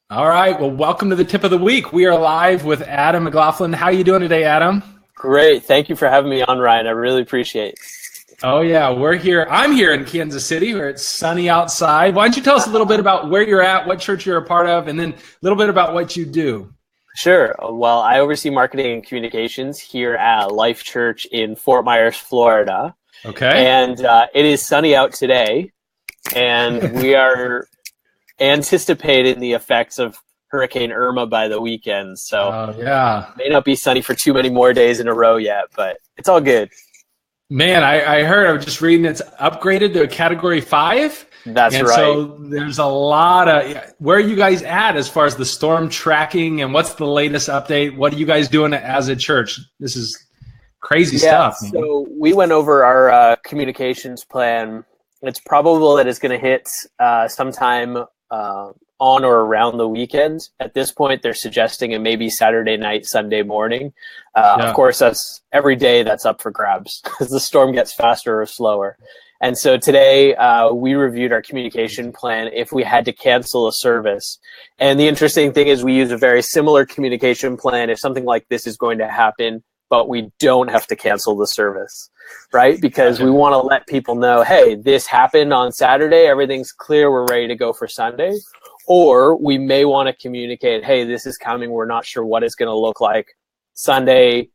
All right. Well, welcome to the tip of the week. We are live with Adam McLaughlin. How are you doing today, Adam? Great. Thank you for having me on, Ryan. I really appreciate it. Oh, yeah. We're here. I'm here in Kansas City where it's sunny outside. Why don't you tell us a little bit about where you're at, what church you're a part of, and then a little bit about what you do? Sure. Well, I oversee marketing and communications here at Life Church in Fort Myers, Florida. Okay. And it is sunny out today, and we are anticipating the effects of Hurricane Irma by the weekend. So yeah, it may not be sunny for too many more days in a row yet, but it's all good. Man, I heard, I was just reading it's upgraded to a Category 5. That's right. So there's a lot of, where are you guys at as far as the storm tracking and what's the latest update? What are you guys doing as a church? This is crazy stuff. So we went over our communications plan. It's probable that it's going to hit sometime on or around the weekend. At this point, they're suggesting it may be Saturday night, Sunday morning. Of course, that's every day that's up for grabs because the storm gets faster or slower. And so today we reviewed our communication plan if we had to cancel a service. And the interesting thing is we use a very similar communication plan if something like this is going to happen, but we don't have to cancel the service, right? Because we want to let people know, hey, this happened on Saturday, everything's clear, we're ready to go for Sunday. Or we may want to communicate, hey, this is coming, we're not sure what it's going to look like. Sunday,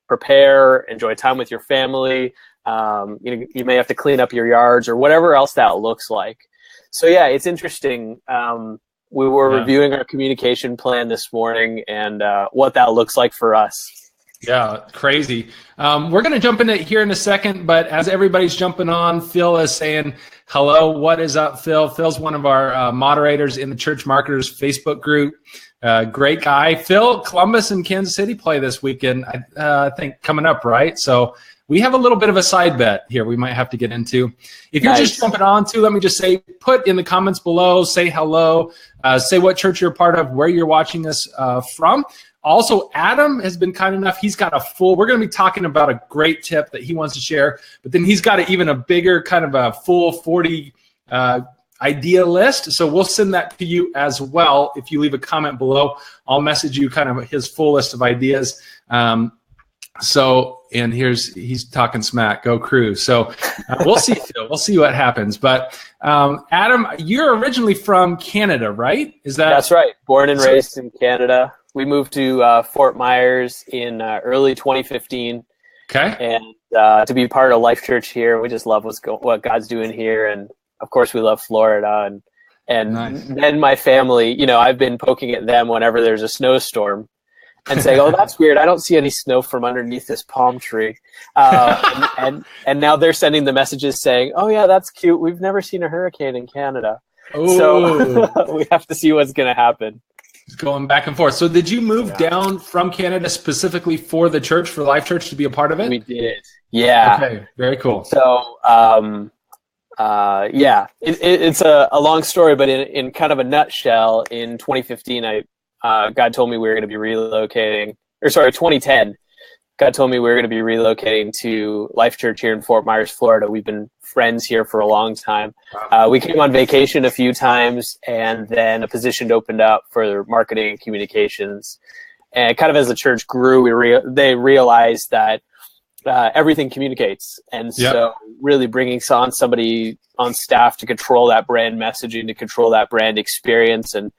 prepare, enjoy time with your family. You may have to clean up your yards or whatever else that looks like. So yeah, it's interesting. We were reviewing our communication plan this morning and what that looks like for us. Yeah, crazy. We're going to jump in it here in a second, but as everybody's jumping on, Phil is saying, hello, what is up, Phil? Phil's one of our moderators in the Church Marketers Facebook group. Great guy. Phil, Columbus and Kansas City play this weekend, I think, coming up, right? So we have a little bit of a side bet here we might have to get into. If you're just jumping on to, let me just say, put in the comments below, say hello, say what church you're a part of, where you're watching us from. Also, Adam has been kind enough. He's got we're going to be talking about a great tip that he wants to share, but then he's got even a bigger kind of a full 40 idea list. So we'll send that to you as well. If you leave a comment below, I'll message you kind of his full list of ideas. And he's talking smack, go Crew. So we'll see, Phil. We'll see what happens. But Adam, you're originally from Canada, right? That's right. Born and raised in Canada. We moved to Fort Myers in early 2015. Okay. And to be part of Life Church here, we just love what God's doing here. And of course, we love Florida. And nice. Then my family, I've been poking at them whenever there's a snowstorm and saying, oh, that's weird. I don't see any snow from underneath this palm tree. And now they're sending the messages saying, oh, yeah, that's cute. We've never seen a hurricane in Canada. Ooh. So we have to see what's going to happen. Going back and forth. So did you move down from Canada specifically for the church, for Life Church, to be a part of it? We did. Yeah. Okay. Very cool. So, it's a long story, but in kind of a nutshell, in 2015, God told me we were going to be relocating, 2010, God told me we were going to be relocating to Life Church here in Fort Myers, Florida. We've been friends here for a long time. We came on vacation a few times, and then a position opened up for marketing and communications. And kind of as the church grew, they realized that everything communicates. And so really bringing on somebody on staff to control that brand messaging, to control that brand experience, and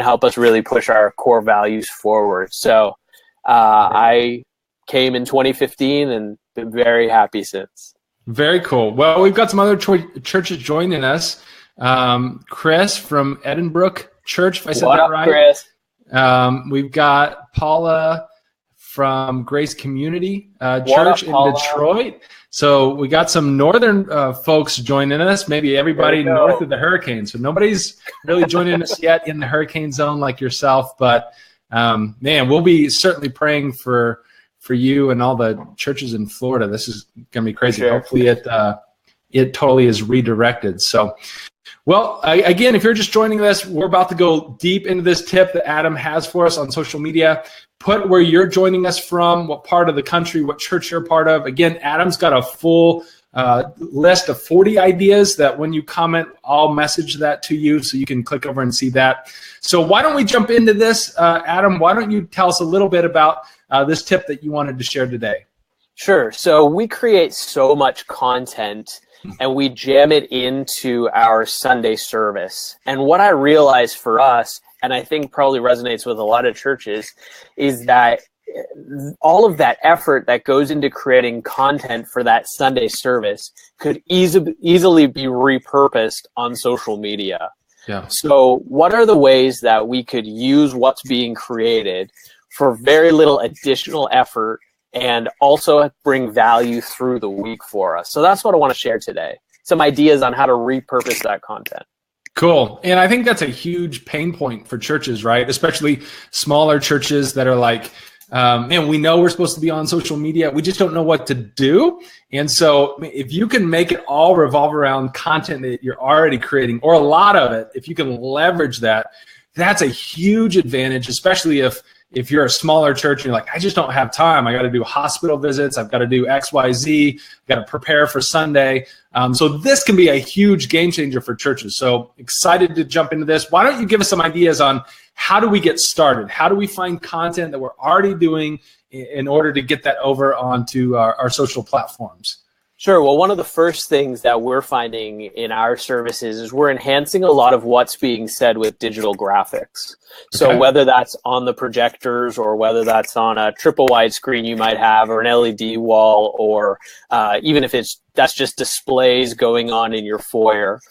help us really push our core values forward. So I came in 2015 and been very happy since. Very cool. Well, we've got some other churches joining us. Chris from Edinburgh Church, if I said that right. Chris? We've got Paula from Grace Community Church in Detroit. So we got some northern folks joining us, maybe everybody north of the hurricane. So nobody's really joining us yet in the hurricane zone like yourself. But, man, we'll be certainly praying for you and all the churches in Florida. This is going to be crazy. Sure. Hopefully it totally is redirected. So, well, again, if you're just joining us, we're about to go deep into this tip that Adam has for us on social media. Put where you're joining us from, what part of the country, what church you're part of. Again, Adam's got a full list of 40 ideas that when you comment, I'll message that to you so you can click over and see that. So why don't we jump into this? Adam, why don't you tell us a little bit about this tip that you wanted to share today? Sure. So we create so much content and we jam it into our Sunday service. And what I realized for us, and I think probably resonates with a lot of churches, is that all of that effort that goes into creating content for that Sunday service could easily be repurposed on social media. Yeah. So what are the ways that we could use what's being created for very little additional effort and also bring value through the week for us? So that's what I want to share today. Some ideas on how to repurpose that content. Cool. And I think that's a huge pain point for churches, right? Especially smaller churches that are like, man, we know we're supposed to be on social media. We just don't know what to do. And so if you can make it all revolve around content that you're already creating, or a lot of it, if you can leverage that, that's a huge advantage, especially if you're a smaller church and you're like, I just don't have time. I got to do hospital visits. I've got to do X, Y, Z. I've got to prepare for Sunday. So this can be a huge game changer for churches. So excited to jump into this. Why don't you give us some ideas on how do we get started? How do we find content that we're already doing in order to get that over onto our social platforms? Sure. Well, one of the first things that we're finding in our services is we're enhancing a lot of what's being said with digital graphics. So Okay. whether that's on the projectors or whether that's on a triple wide screen you might have, or an LED wall, or even if that's just displays going on in your foyer,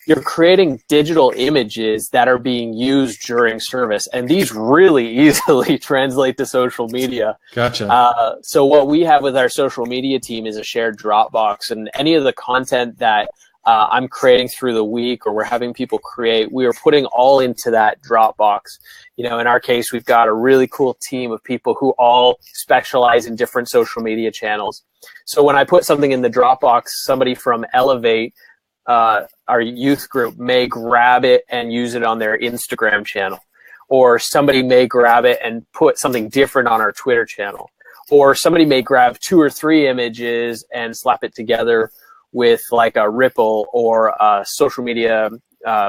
you're creating digital images that are being used during service. And these really easily translate to social media. Gotcha. So what we have with our social media team is a shared Dropbox, and any of the content that I'm creating through the week or we're having people create, we are putting all into that Dropbox. You know, in our case, we've got a really cool team of people who all specialize in different social media channels. So when I put something in the Dropbox, somebody from Elevate, our youth group, may grab it and use it on their Instagram channel, or somebody may grab it and put something different on our Twitter channel, or somebody may grab 2 or 3 images and slap it together with like a Ripple or a social media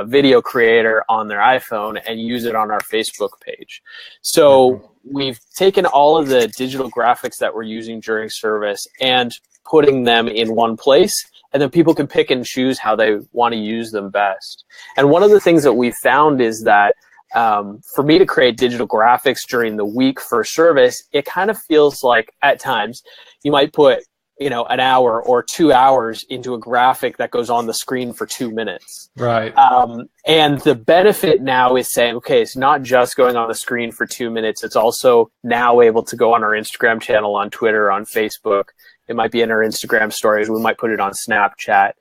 video creator on their iPhone and use it on our Facebook page. So we've taken all of the digital graphics that we're using during service and putting them in one place, and then people can pick and choose how they want to use them best. And one of the things that we found is that for me to create digital graphics during the week for service, it kind of feels like at times you might put, you know, an hour or 2 hours into a graphic that goes on the screen for 2 minutes. Right. And the benefit now is saying, okay, it's not just going on the screen for 2 minutes. It's also now able to go on our Instagram channel, on Twitter, on Facebook. It might be in our Instagram stories. We might put it on Snapchat.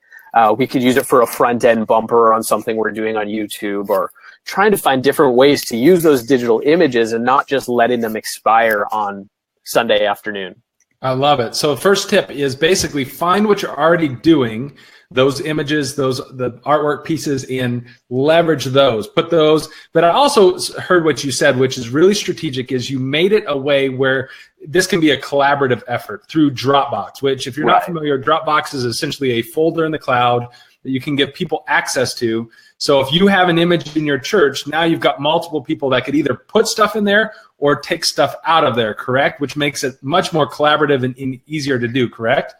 We could use it for a front end bumper on something we're doing on YouTube, or trying to find different ways to use those digital images and not just letting them expire on Sunday afternoon. I love it. So first tip is basically find what you're already doing, those images, the artwork pieces, and leverage those, put those. But I also heard what you said, which is really strategic, is you made it a way where this can be a collaborative effort through Dropbox, which if you're not familiar, Dropbox is essentially a folder in the cloud that you can give people access to. So if you have an image in your church, now you've got multiple people that could either put stuff in there or take stuff out of there, correct? Which makes it much more collaborative and easier to do, correct?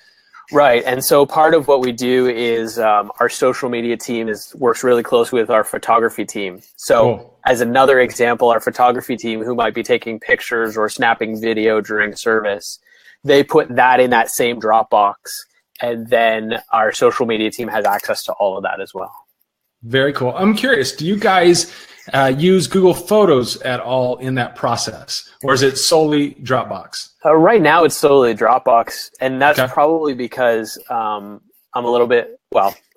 Right. And so part of what we do is our social media team works really close with our photography team. So as another example, our photography team, who might be taking pictures or snapping video during service, they put that in that same Dropbox. And then our social media team has access to all of that as well. Very cool. I'm curious, do you guys use Google Photos at all in that process? Or is it solely Dropbox? Right now, it's solely Dropbox. And that's probably because I'm a little bit,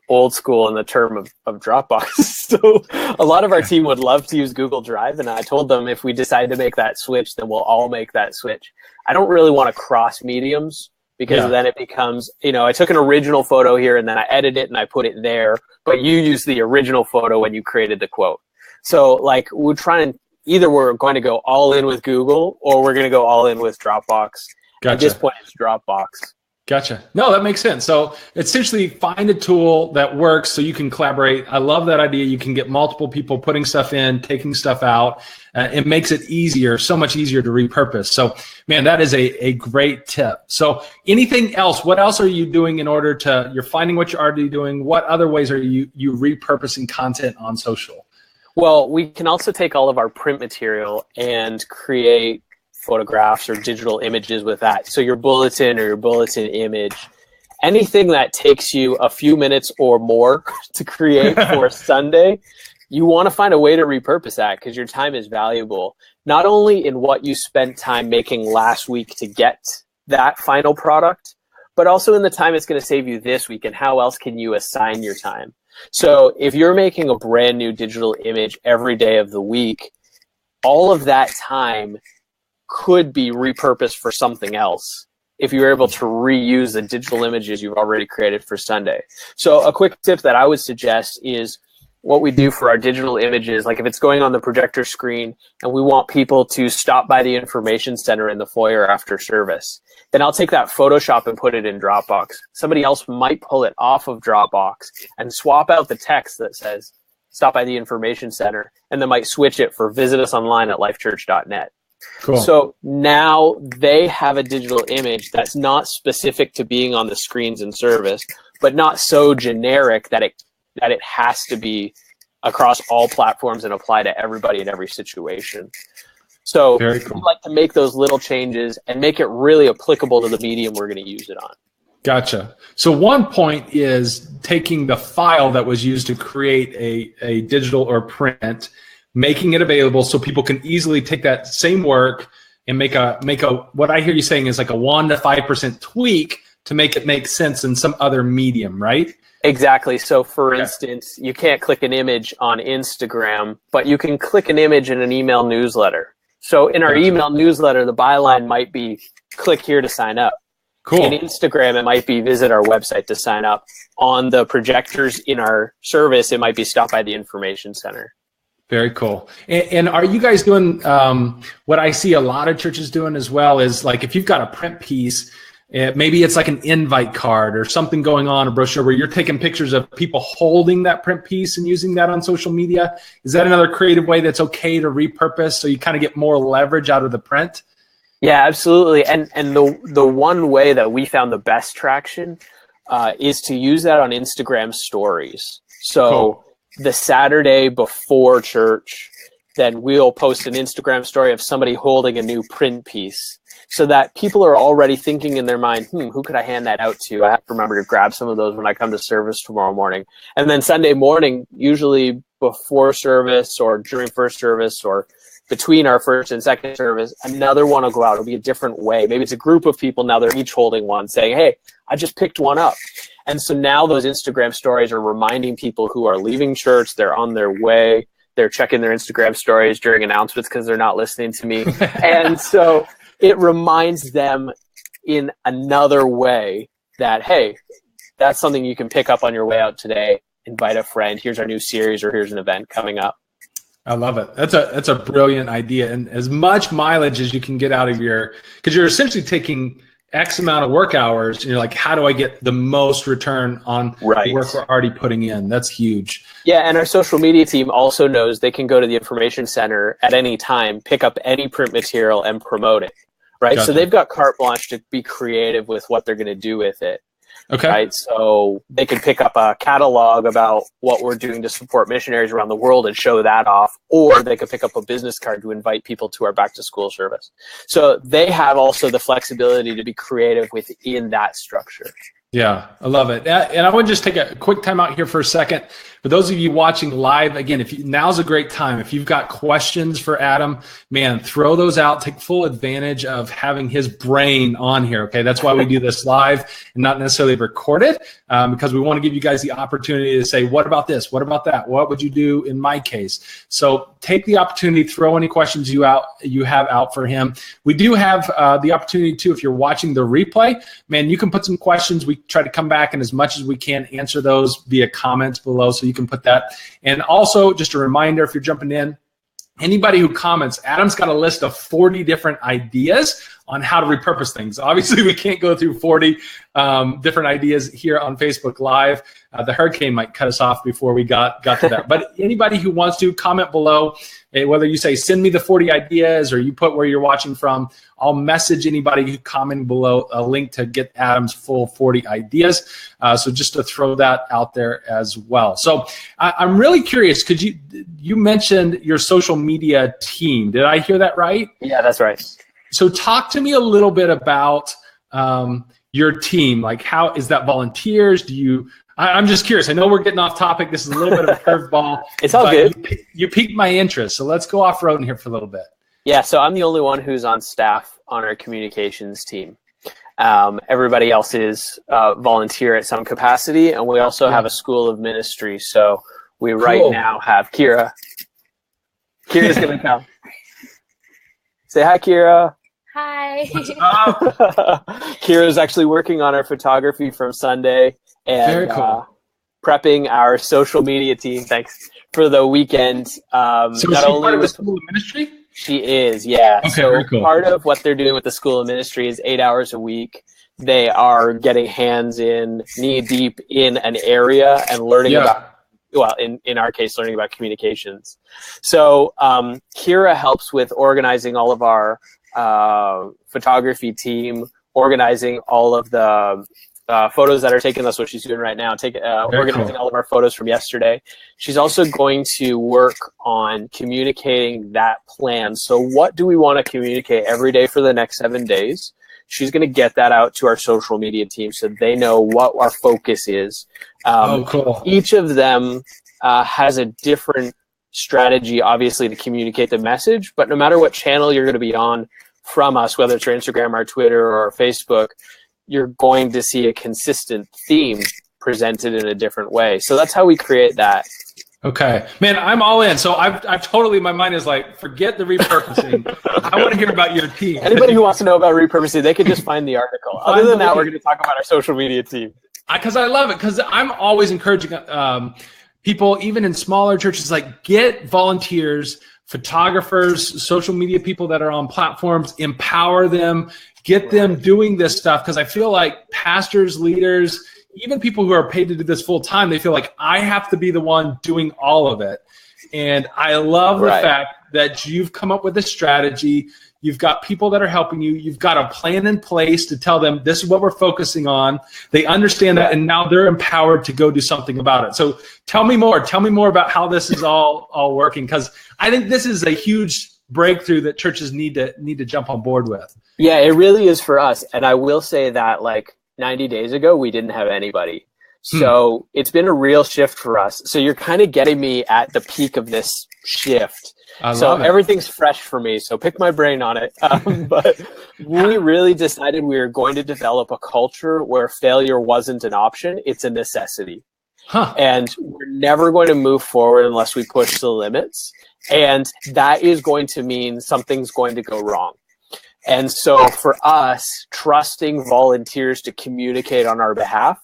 old school in the term of Dropbox. So a lot of our team would love to use Google Drive. And I told them if we decide to make that switch, then we'll all make that switch. I don't really want to cross mediums, because then it becomes, I took an original photo here and then I edited it and I put it there, but you used the original photo when you created the quote. So we're trying, either we're going to go all in with Google or we're going to go all in with Dropbox. Gotcha. At this point, it's Dropbox. Gotcha. No, that makes sense. So essentially find a tool that works so you can collaborate. I love that idea. You can get multiple people putting stuff in, taking stuff out. It makes it easier, so much easier to repurpose. So, man, that is a great tip. So anything else? What else are you doing in order to, you're finding what you're already doing. What other ways are you repurposing content on social? Well, we can also take all of our print material and create photographs or digital images with that. So your bulletin or your bulletin image, anything that takes you a few minutes or more to create for Sunday, you want to find a way to repurpose that because your time is valuable, not only in what you spent time making last week to get that final product, but also in the time it's going to save you this week and how else can you assign your time. So if you're making a brand new digital image every day of the week, all of that time could be repurposed for something else if you're able to reuse the digital images you've already created for Sunday. So a quick tip that I would suggest is what we do for our digital images, like if it's going on the projector screen and we want people to stop by the information center in the foyer after service, then I'll take that Photoshop and put it in Dropbox. Somebody else might pull it off of Dropbox and swap out the text that says, stop by the information center, and then might switch it for visit us online at lifechurch.net. Cool. So now they have a digital image that's not specific to being on the screens in service, but not so generic that it has to be across all platforms and apply to everybody in every situation. So Very cool. we like to make those little changes and make it really applicable to the medium we're going to use it on. Gotcha. So one point is taking the file that was used to create a digital or print, making it available so people can easily take that same work and make a what I hear you saying is like a 1 to 5% tweak to make it make sense in some other medium, right? Exactly. So for instance, you can't click an image on Instagram, but you can click an image in an email newsletter. So in our email newsletter, the byline might be click here to sign up. Cool. In Instagram, it might be visit our website to sign up. On the projectors in our service, it might be stop by the information center. Very cool. And are you guys doing what I see a lot of churches doing as well is like if you've got a print piece, maybe it's like an invite card or something going on, a brochure where you're taking pictures of people holding that print piece and using that on social media. Is that another creative way that's okay to repurpose so you kind of get more leverage out of the print? Yeah, absolutely. And the one way that we found the best traction is to use that on Instagram stories. So cool. The Saturday before church, then we'll post an Instagram story of somebody holding a new print piece so that people are already thinking in their mind, who could I hand that out to? I have to remember to grab some of those when I come to service tomorrow morning. And then Sunday morning, usually before service or during first service or between our first and second service, another one will go out. It'll be a different way. Maybe it's a group of people. Now they're each holding one saying, hey, I just picked one up. And so now those Instagram stories are reminding people who are leaving church, they're on their way, they're checking their Instagram stories during announcements because they're not listening to me. And so it reminds them in another way that, hey, that's something you can pick up on your way out today. Invite a friend. Here's our new series or here's an event coming up. I love it. That's a brilliant idea. And as much mileage as you can get out of because you're essentially taking X amount of work hours and you're like, how do I get the most return on the work we're already putting in? That's huge. Yeah. And our social media team also knows they can go to the information center at any time, pick up any print material and promote it. Right. Gotcha. So they've got carte blanche to be creative with what they're going to do with it. Okay. Right. So they can pick up a catalog about what we're doing to support missionaries around the world and show that off, or they could pick up a business card to invite people to our back to school service. So they have also the flexibility to be creative within that structure. Yeah, I love it. And I want to just take a quick time out here for a second. For those of you watching live, again, now's a great time. If you've got questions for Adam, man, throw those out. Take full advantage of having his brain on here, okay? That's why we do this live and not necessarily record it, because we want to give you guys the opportunity to say, what about this? What about that? What would you do in my case? So take the opportunity, throw any questions you have out for him. We do have the opportunity, too, if you're watching the replay, man, you can put some questions. We try to come back and as much as we can answer those via comments below, so you can put that. And also, just a reminder, if you're jumping in, anybody who comments, Adam's got a list of 40 different ideas on how to repurpose things. Obviously, we can't go through 40 different ideas here on Facebook Live. The hurricane might cut us off before we got to that. But anybody who wants to, comment below, whether you say send me the 40 ideas or you put where you're watching from. I'll message anybody who comment below a link to get Adam's full 40 ideas. So just to throw that out there as well. So I'm really curious, could you mentioned your social media team. Did I hear that right? Yeah, that's right. So talk to me a little bit about your team. Like, how is that volunteers? I'm just curious. I know we're getting off topic. This is a little bit of a curveball. It's all good. You piqued my interest. So let's go off-roading here for a little bit. Yeah, so I'm the only one who's on staff on our communications team. Everybody else is volunteer at some capacity, and we also have a school of ministry. So we right now have Kira. Kira's going to come. Say hi, Kira. Hi. Kira's actually working on our photography from Sunday and prepping our social media team. Thanks for the weekend. So is she part of the school of ministry? She is, yeah. Okay, so very cool. Part of what they're doing with the school of ministry is 8 hours a week. They are getting hands in, knee deep in an area and learning about, well, in our case, learning about communications. So Kira helps with organizing all of our photography team, organizing all of the photos that are taken. That's what she's doing right now, organizing all of our photos from yesterday. She's also going to work on communicating that plan. So what do we want to communicate every day for the next 7 days? She's going to get that out to our social media team so they know what our focus is. Each of them has a different strategy, obviously, to communicate the message, but no matter what channel you're going to be on from us, whether it's our Instagram, our Twitter, or our Facebook, you're going to see a consistent theme presented in a different way. So that's how we create that. Okay, man, I'm all in. So I've totally, my mind is like, forget the repurposing. I want to hear about your team. Anybody who wants to know about repurposing, they could just find the article. Other than that, we're going to talk about our social media team. Because I love it, because I'm always encouraging people, even in smaller churches, like, get volunteers, photographers, social media people that are on platforms, empower them, get them doing this stuff. Because I feel like pastors, leaders, even people who are paid to do this full time, they feel like I have to be the one doing all of it. And I love the fact that you've come up with a strategy. You've got people that are helping you. You've got a plan in place to tell them this is what we're focusing on. They understand that, and now they're empowered to go do something about it. So tell me more. Tell me more about how this is all working, because I think this is a huge breakthrough that churches need to jump on board with. Yeah, it really is for us. And I will say that, like, 90 days ago, we didn't have anybody. So it's been a real shift for us. So you're kind of getting me at the peak of this shift. So everything's fresh for me. So pick my brain on it. But we really decided we were going to develop a culture where failure wasn't an option. It's a necessity. And we're never going to move forward unless we push the limits. And that is going to mean something's going to go wrong. And so for us, trusting volunteers to communicate on our behalf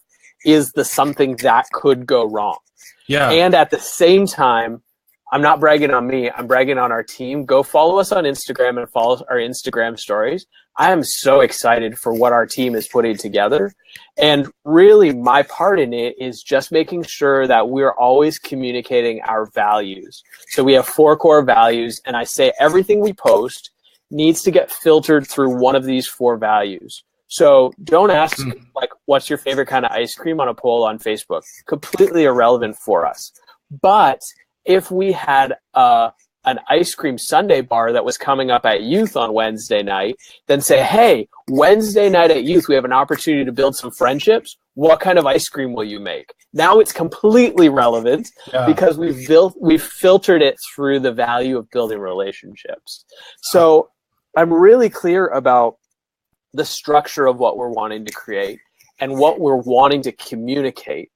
is the something that could go wrong. Yeah. And at the same time, I'm not bragging on me, I'm bragging on our team. Go follow us on Instagram and follow our Instagram stories. I am so excited for what our team is putting together. And really, my part in it is just making sure that we're always communicating our values. So we have 4 core values, and I say everything we post needs to get filtered through one of these 4 values. So don't ask, like, what's your favorite kind of ice cream on a poll on Facebook? Completely irrelevant for us. But if we had an ice cream sundae bar that was coming up at youth on Wednesday night, then say, hey, Wednesday night at youth, we have an opportunity to build some friendships. What kind of ice cream will you make? Now it's completely relevant because we've filtered it through the value of building relationships. So I'm really clear about the structure of what we're wanting to create and what we're wanting to communicate.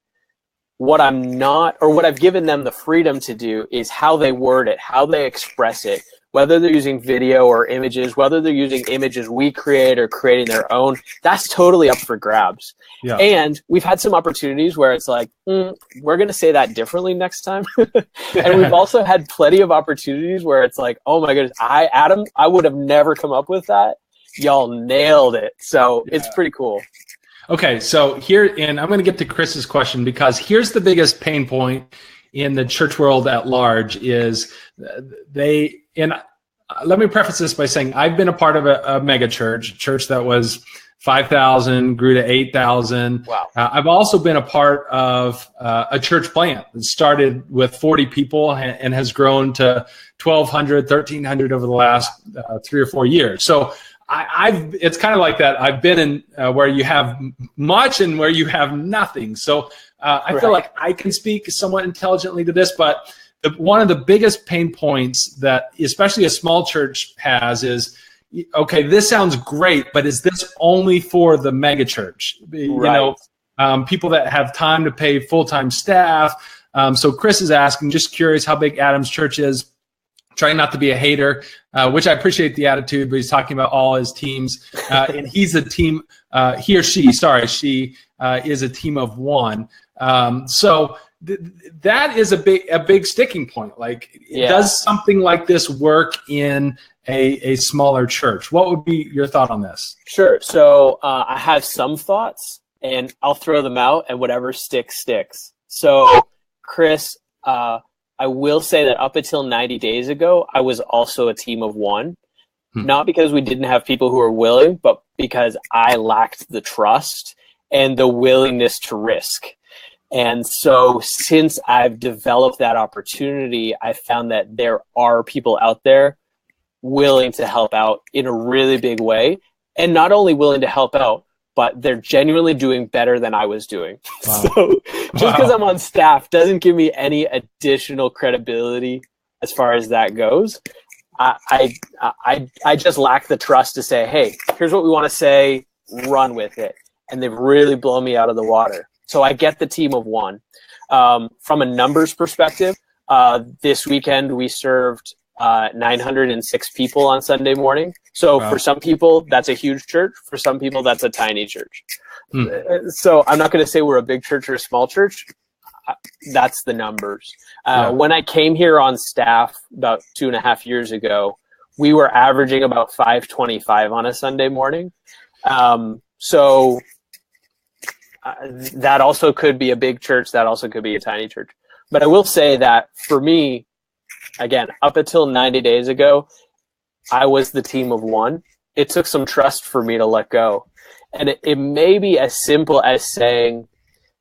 What I'm not, or what I've given them the freedom to do, is how they word it, how they express it, whether they're using video or images, whether they're using images we create or creating their own. That's totally up for grabs. Yeah. And we've had some opportunities where it's like, we're going to say that differently next time. And we've also had plenty of opportunities where it's like, oh my goodness, Adam, I would have never come up with that. y'all nailed it. So it's pretty cool. Okay, so here, and I'm going to get to Chris's question, because here's the biggest pain point in the church world at large is let me preface this by saying I've been a part of a mega church that was 5,000, grew to 8,000. Wow. I've also been a part of a church plant that started with 40 people and has grown to 1,200, 1,300 over the last 3 or 4 years. So it's kind of like that. I've been in where you have much and where you have nothing. So I feel like I can speak somewhat intelligently to this, but one of the biggest pain points that especially a small church has is, okay, this sounds great, but is this only for the mega church? You know, people that have time to pay full-time staff. So Chris is asking, just curious how big Adam's church is. Trying not to be a hater, which I appreciate the attitude, but he's talking about all his teams. And he's a team, she is a team of one. So that is a big sticking point. Like, does something like this work in a smaller church? What would be your thought on this? Sure. So I have some thoughts, and I'll throw them out, and whatever sticks. So, Chris, I will say that up until 90 days ago, I was also a team of one. Not because we didn't have people who were willing, but because I lacked the trust and the willingness to risk. And so since I've developed that opportunity, I found that there are people out there willing to help out in a really big way. And not only willing to help out, but they're genuinely doing better than I was doing. Wow. So just because I'm on staff doesn't give me any additional credibility as far as that goes. I just lack the trust to say, hey, here's what we want to say, run with it. And they've really blown me out of the water. So I get the team of one. From a numbers perspective, this weekend we served 906 people on Sunday morning. So for some people, that's a huge church. For some people, that's a tiny church. So I'm not going to say we're a big church or a small church. That's the numbers. When I came here on staff about 2.5 years ago, we were averaging about 525 on a Sunday morning. So that also could be a big church. That also could be a tiny church. But I will say that for me, again, up until 90 days ago, I was the team of one. It took some trust for me to let go. And it may be as simple as saying,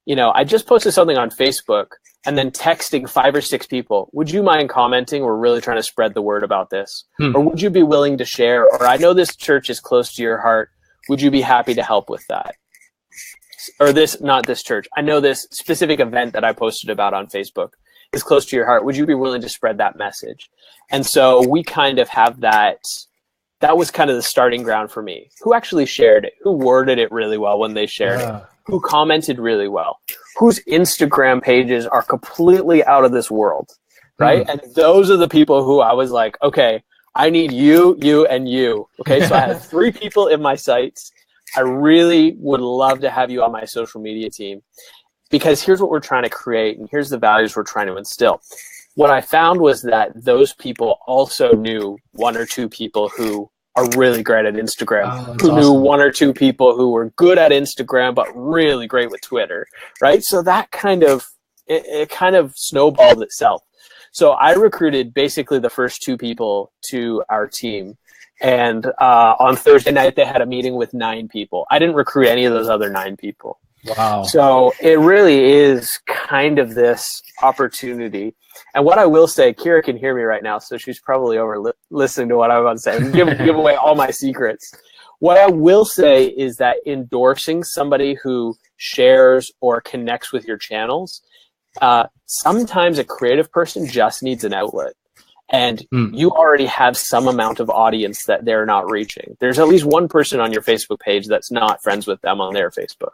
you know, I just posted something on Facebook and then texting 5 or 6 people. Would you mind commenting? We're really trying to spread the word about this. Or would you be willing to share? Or I know this church is close to your heart. Would you be happy to help with that? Or not this church. I know this specific event that I posted about on Facebook is close to your heart. Would you be willing to spread that message? And so we kind of have that. That was kind of the starting ground for me. Who actually shared it? Who worded it really well when they shared it? Who commented really well? Whose Instagram pages are completely out of this world, right? And those are the people who I was like, okay, I need you, you, and you. Okay, so I have 3 people in my sites. I really would love to have you on my social media team, because here's what we're trying to create and here's the values we're trying to instill. What I found was that those people also knew 1 or 2 people who are really great at Instagram, who knew 1 or 2 people who were good at Instagram, but really great with Twitter, right? So that kind of, it kind of snowballed itself. So I recruited basically the first 2 people to our team. And on Thursday night, they had a meeting with 9 people. I didn't recruit any of those other 9 people. Wow. So it really is kind of this opportunity. And what I will say, Kira can hear me right now, so she's probably over listening to what I'm about to say. Give away all my secrets. What I will say is that endorsing somebody who shares or connects with your channels, sometimes a creative person just needs an outlet. And you already have some amount of audience that they're not reaching. There's at least one person on your Facebook page that's not friends with them on their Facebook.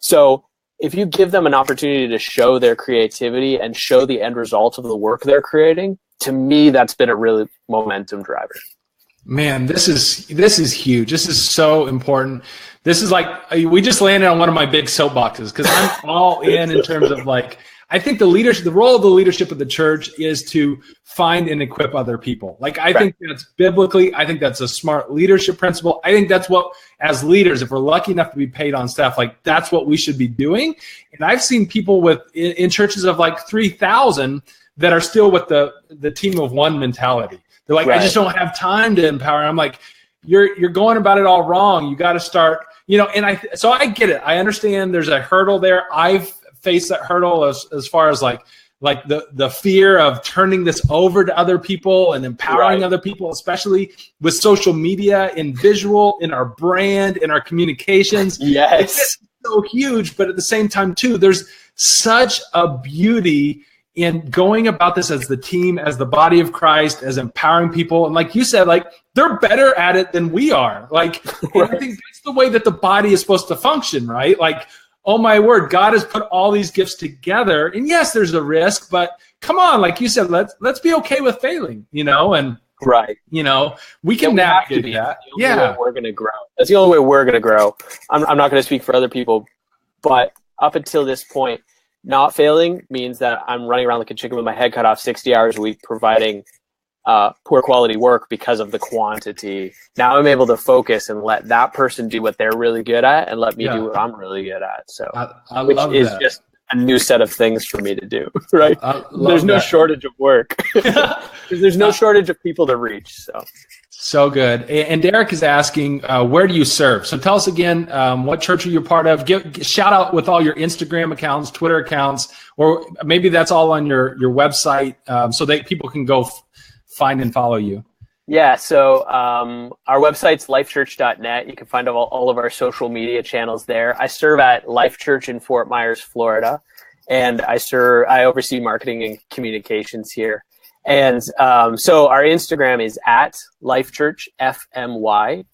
So if you give them an opportunity to show their creativity and show the end result of the work they're creating, to me, that's been a really momentum driver. Man, this is huge. This is so important. This is like, we just landed on one of my big soapboxes, because I'm all in terms of like, I think the role of the leadership of the church is to find and equip other people. Like, I think that's biblically, I think that's a smart leadership principle. I think that's what, as leaders, if we're lucky enough to be paid on staff, like that's what we should be doing. And I've seen people in churches of like 3,000 that are still with the team of one mentality. They're like, I just don't have time to empower. And I'm like, you're going about it all wrong. You got to start, and so I get it. I understand there's a hurdle there. I've faced that hurdle as far as like the fear of turning this over to other people and empowering other people, especially with social media and visual in our brand, in our communications. Yes. It's just so huge. But at the same time too, there's such a beauty in going about this as the team, as the body of Christ, as empowering people. And like you said, like they're better at it than we are. Like, and I think that's the way that the body is supposed to function, right? Like, oh my word, God has put all these gifts together. And yes, there's a risk, but come on, like you said, let's be okay with failing, and we can navigate that. Yeah. We're going to grow. That's the only way we're going to grow. I'm not going to speak for other people, but up until this point, not failing means that I'm running around like a chicken with my head cut off 60 hours a week, providing poor quality work because of the quantity. Now I'm able to focus and let that person do what they're really good at and let me do what I'm really good at. So, which is just a new set of things for me to do, right? There's no shortage of work. There's no shortage of people to reach. So good. And Derek is asking, where do you serve? So tell us again, what church are you a part of? Shout out with all your Instagram accounts, Twitter accounts, or maybe that's all on your website, so that people can go find and follow you. Yeah. So our website's lifechurch.net. You can find all of our social media channels there. I serve at Life Church in Fort Myers, Florida, and I oversee marketing and communications here. And so our Instagram is at LifeChurchFMY.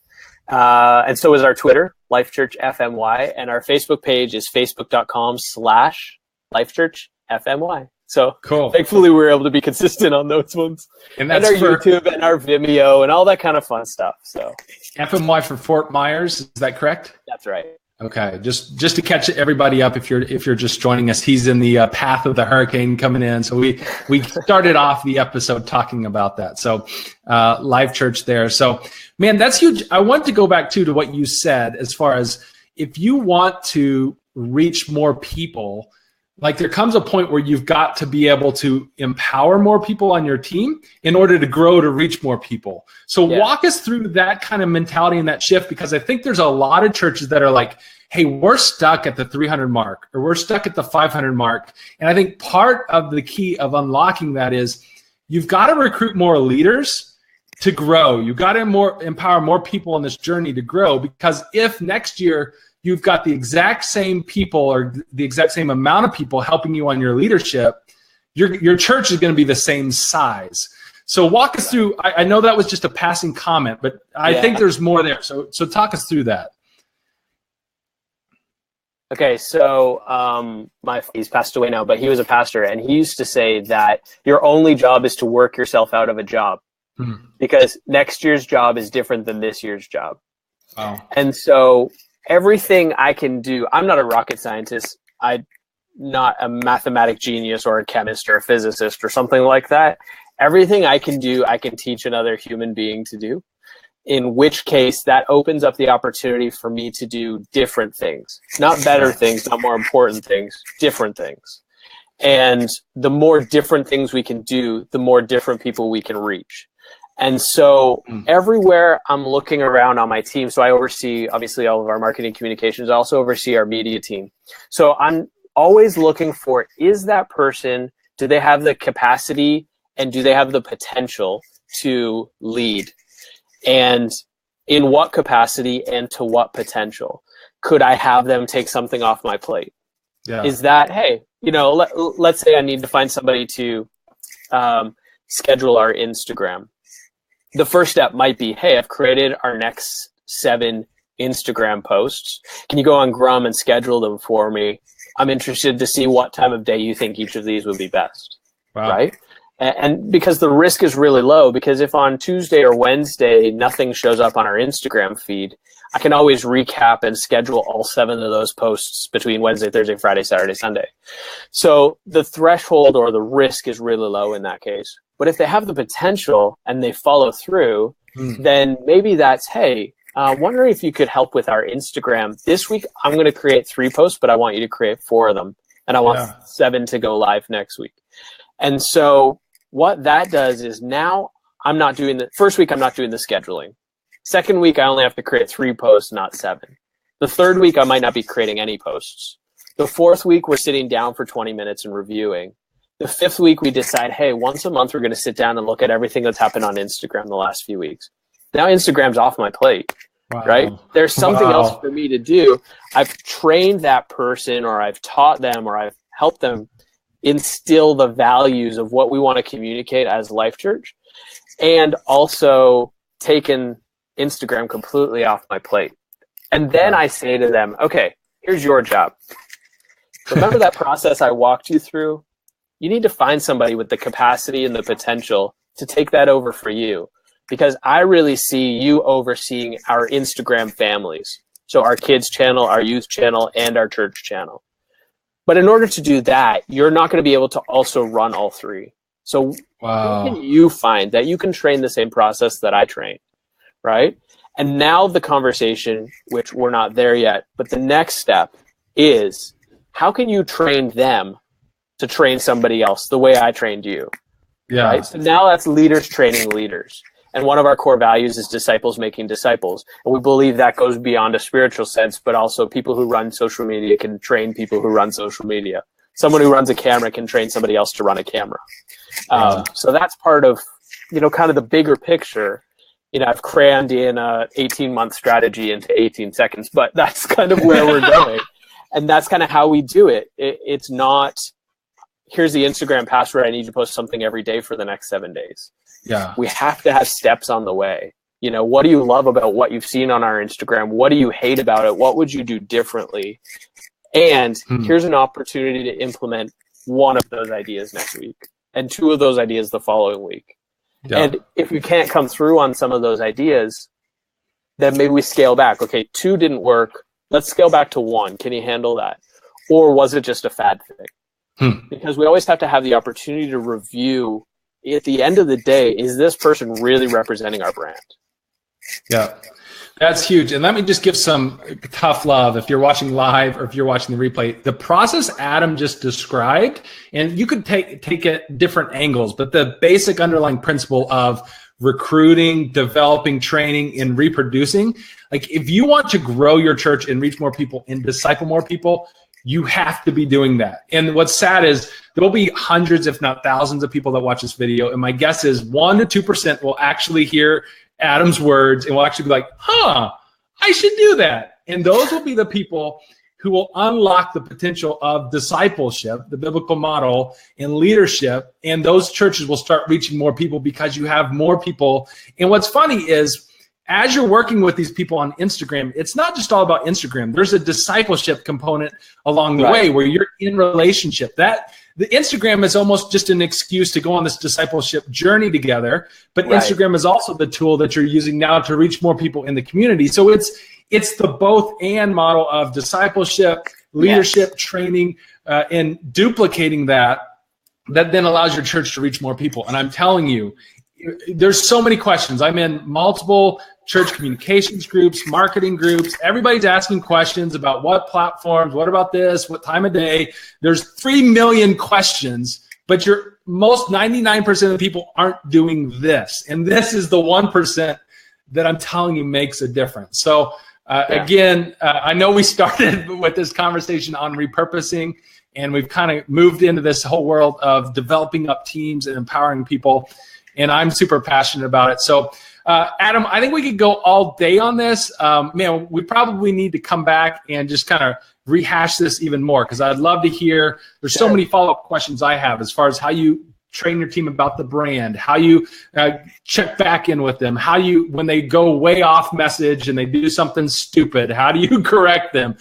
And so is our Twitter, LifeChurchFMY. And our Facebook page is facebook.com/LifeChurchFMY. So cool. Thankfully, we were able to be consistent on those ones. And that's our YouTube and our Vimeo and all that kind of fun stuff. So FMY for Fort Myers, is that correct? That's right. Okay, just to catch everybody up, if you're just joining us, he's in the path of the hurricane coming in. So we started off the episode talking about that. So Life Church there. So man, that's huge. I want to go back to what you said as far as if you want to reach more people, like there comes a point where you've got to be able to empower more people on your team in order to grow to reach more people. So walk us through that kind of mentality and that shift, because I think there's a lot of churches that are like, hey, we're stuck at the 300 mark or we're stuck at the 500 mark. And I think part of the key of unlocking that is you've got to recruit more leaders to grow. You've got to empower more people on this journey to grow, because if next year you've got the exact same people or the exact same amount of people helping you on your leadership, your church is going to be the same size. So walk us through, I know that was just a passing comment, but I think there's more there. So talk us through that. Okay, so he's passed away now, but he was a pastor, and he used to say that your only job is to work yourself out of a job, because next year's job is different than this year's job. Wow. And so everything I can do, I'm not a rocket scientist. I'm not a mathematic genius or a chemist or a physicist or something like that. Everything I can do, I can teach another human being to do, in which case that opens up the opportunity for me to do different things, not better things, not more important things, different things. And the more different things we can do, the more different people we can reach. And so everywhere I'm looking around on my team, so I oversee obviously all of our marketing communications. I also oversee our media team. So I'm always looking for, is that person, do they have the capacity and do they have the potential to lead? And in what capacity and to what potential? Could I have them take something off my plate? Yeah. Is that, hey, let's say I need to find somebody to schedule our Instagram. The first step might be, hey, I've created our next 7 Instagram posts. Can you go on Grum and schedule them for me? I'm interested to see what time of day you think each of these would be best. Wow. Right? And because the risk is really low, because if on Tuesday or Wednesday nothing shows up on our Instagram feed, I can always recap and schedule all 7 of those posts between Wednesday, Thursday, Friday, Saturday, Sunday. So the threshold or the risk is really low in that case. But if they have the potential and they follow through, then maybe that's, hey, wondering if you could help with our Instagram. This week, I'm going to create 3 posts, but I want you to create 4 of them. And I want 7 to go live next week. And so what that does is now I'm not doing the first week, I'm not doing the scheduling. Second week, I only have to create 3 posts, not 7. The third week, I might not be creating any posts. The fourth week, we're sitting down for 20 minutes and reviewing. The fifth week, we decide, hey, once a month, we're going to sit down and look at everything that's happened on Instagram the last few weeks. Now Instagram's off my plate, right? There's something else for me to do. I've trained that person, or I've taught them, or I've helped them instill the values of what we want to communicate as Life Church, and also taken Instagram completely off my plate. And then I say to them, okay, here's your job. Remember that process I walked you through? You need to find somebody with the capacity and the potential to take that over for you, because I really see you overseeing our Instagram families. So our kids channel, our youth channel, and our church channel. But in order to do that, you're not going to be able to also run all 3. So how can you find that you can train the same process that I train, right? And now the conversation, which we're not there yet, but the next step is, how can you train them to train somebody else the way I trained you? Yeah. Right? So now that's leaders training leaders. And one of our core values is disciples making disciples. And we believe that goes beyond a spiritual sense, but also people who run social media can train people who run social media. Someone who runs a camera can train somebody else to run a camera. So that's part of, kind of the bigger picture. I've crammed in a 18-month strategy into 18 seconds, but that's kind of where we're going. And that's kind of how we do it. It's not, here's the Instagram password, I need to post something every day for the next 7 days. Yeah. We have to have steps on the way. What do you love about what you've seen on our Instagram? What do you hate about it? What would you do differently? And here's an opportunity to implement one of those ideas next week and 2 of those ideas the following week. Yeah. And if you can't come through on some of those ideas, then maybe we scale back. Okay, 2 didn't work. Let's scale back to 1. Can you handle that? Or was it just a fad thing? Because we always have to have the opportunity to review, at the end of the day, is this person really representing our brand? Yeah, that's huge. And let me just give some tough love. If you're watching live or if you're watching the replay, the process Adam just described, and you could take it different angles, but the basic underlying principle of recruiting, developing, training, and reproducing, like if you want to grow your church and reach more people and disciple more people, you have to be doing that. And what's sad is there will be hundreds, if not thousands, of people that watch this video. And my guess is 1% to 2% will actually hear Adam's words and will actually be like, I should do that. And those will be the people who will unlock the potential of discipleship, the biblical model, and leadership. And those churches will start reaching more people because you have more people. And what's funny is, as you're working with these people on Instagram, it's not just all about Instagram. There's a discipleship component along the way where you're in relationship. The Instagram is almost just an excuse to go on this discipleship journey together. But Instagram is also the tool that you're using now to reach more people in the community. So it's the both and model of discipleship, leadership, training, and duplicating that then allows your church to reach more people. And I'm telling you, there's so many questions. I'm in multiple church communications groups, marketing groups. Everybody's asking questions about what platforms, what about this, what time of day. There's 3 million questions, but most 99% of the people aren't doing this. And this is the 1% that I'm telling you makes a difference. So again, I know we started with this conversation on repurposing, and we've kind of moved into this whole world of developing up teams and empowering people. And I'm super passionate about it. So, Adam, I think we could go all day on this. Man, we probably need to come back and just kind of rehash this even more, because I'd love to hear. There's so many follow-up questions I have as far as how you train your team about the brand, how you check back in with them, how you, when they go way off message and they do something stupid, how do you correct them?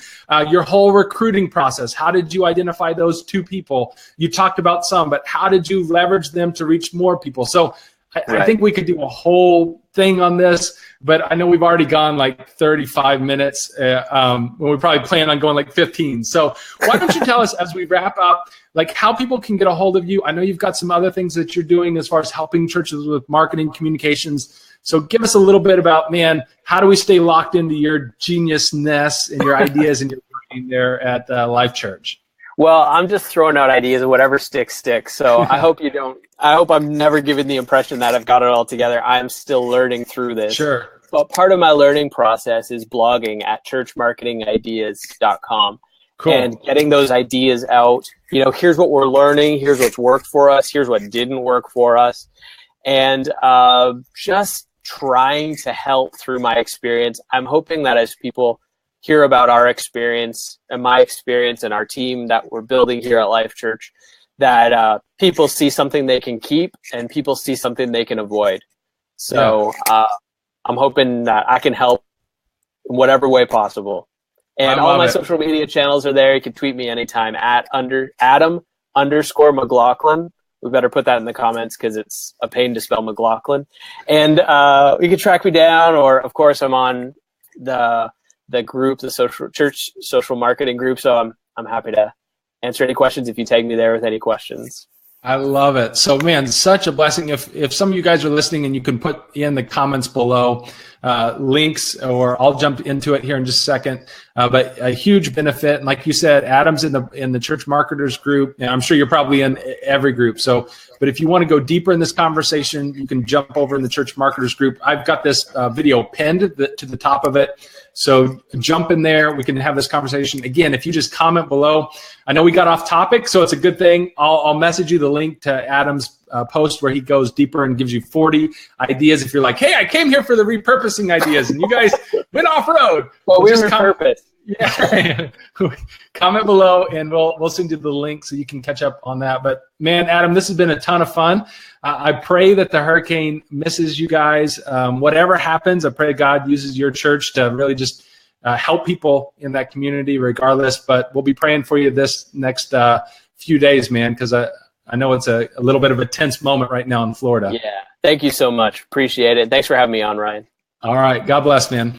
Your whole recruiting process, how did you identify those 2 people? You talked about some, but how did you leverage them to reach more people? So I think we could do a whole thing on this, but I know we've already gone like 35 minutes when we probably plan on going like 15. So why don't you tell us as we wrap up, like how people can get a hold of you? I know you've got some other things that you're doing as far as helping churches with marketing, communications. So give us a little bit about, man, how do we stay locked into your geniusness and your ideas and your writing there at Life Church? Well, I'm just throwing out ideas and whatever sticks. So I hope I'm never giving the impression that I've got it all together. I'm still learning through this. Sure. But part of my learning process is blogging at churchmarketingideas.com. Cool. And getting those ideas out. Here's what we're learning. Here's what's worked for us. Here's what didn't work for us. And just trying to help through my experience. I'm hoping that as people hear about our experience and my experience and our team that we're building here at Life Church, that people see something they can keep and people see something they can avoid. So I'm hoping that I can help in whatever way possible. And all my social media channels are there. You can tweet me anytime at Adam_McLaughlin. We better put that in the comments because it's a pain to spell McLaughlin. And you can track me down, or of course I'm on the group, the church social marketing group. So I'm happy to answer any questions if you tag me there with any questions. I love it. So, man, such a blessing. If some of you guys are listening and you can put in the comments below links, or I'll jump into it here in just a second. But a huge benefit. And like you said, Adam's in the church marketers group, and I'm sure you're probably in every group. So, but if you want to go deeper in this conversation, you can jump over in the church marketers group. I've got this video pinned to the top of it. So jump in there. We can have this conversation. Again, if you just comment below. I know we got off topic, so it's a good thing. I'll message you the link to Adam's post where he goes deeper and gives you 40 ideas. If you're like, hey, I came here for the repurposing ideas, and you guys went off-road. Well, we repurpose. Yeah. Comment below, and we'll send you the link so you can catch up on that. But, man, Adam, this has been a ton of fun. I pray that the hurricane misses you guys. Whatever happens, I pray God uses your church to really just help people in that community regardless. But we'll be praying for you this next few days, man, because I know it's a little bit of a tense moment right now in Florida. Yeah. Thank you so much. Appreciate it. Thanks for having me on, Ryan. All right. God bless, man.